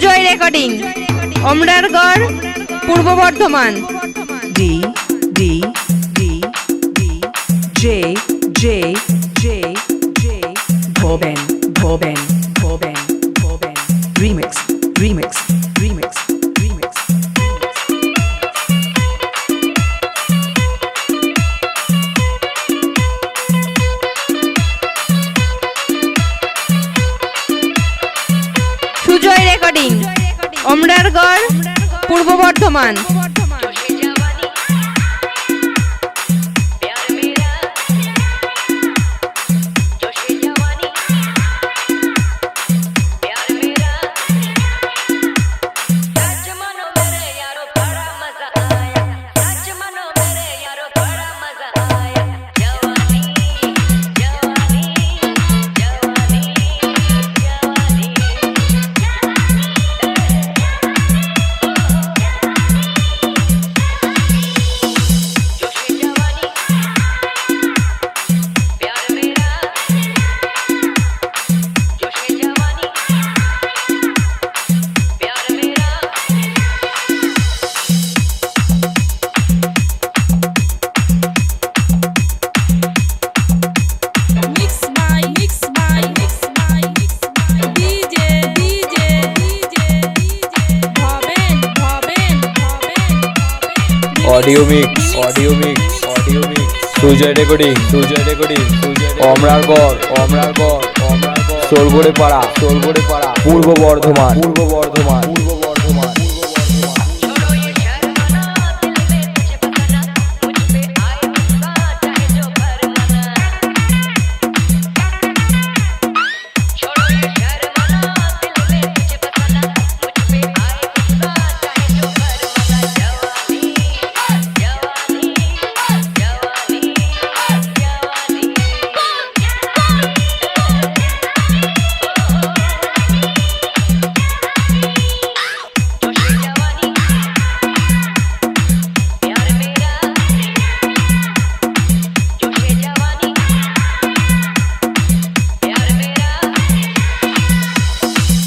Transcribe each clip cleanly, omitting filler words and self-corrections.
Sujoy recording Amrargarh Purba Bardhaman. D D D D J J J J Bhaben Bhaben Bhaben Bhaben remix remix remix remix Sujoy recording Amrargarh Purba Bardhaman. Audio mix audio mix audio mix Sujoy recording Amrargarh Solgore Para Purba Bardhaman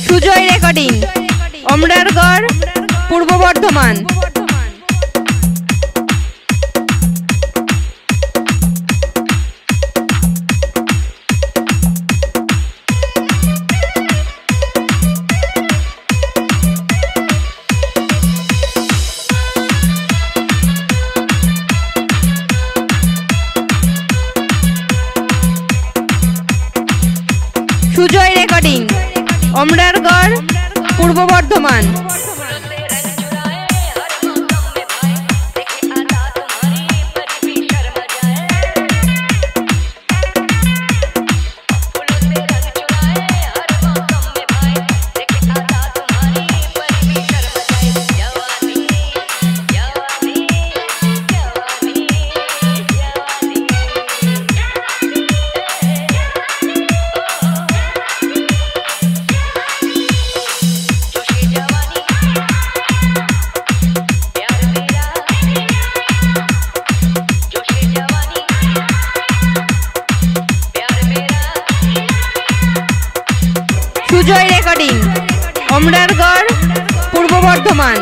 Sujoy recording Amrargarh Purba Bardhaman. Sujoy recording Amrargarh Purba Bardhaman. Sujoy recording Amrargarh Purba Bardhaman.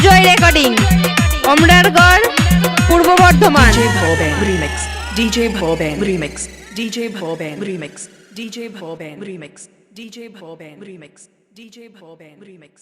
Sujoy recording Amrargarh Purba Bardhaman DJ Bhoben remix. DJ Bhoben remix. DJ Bhoben remix. DJ Bhoben remix. DJ Bhoben remix. DJ Bhoben remix.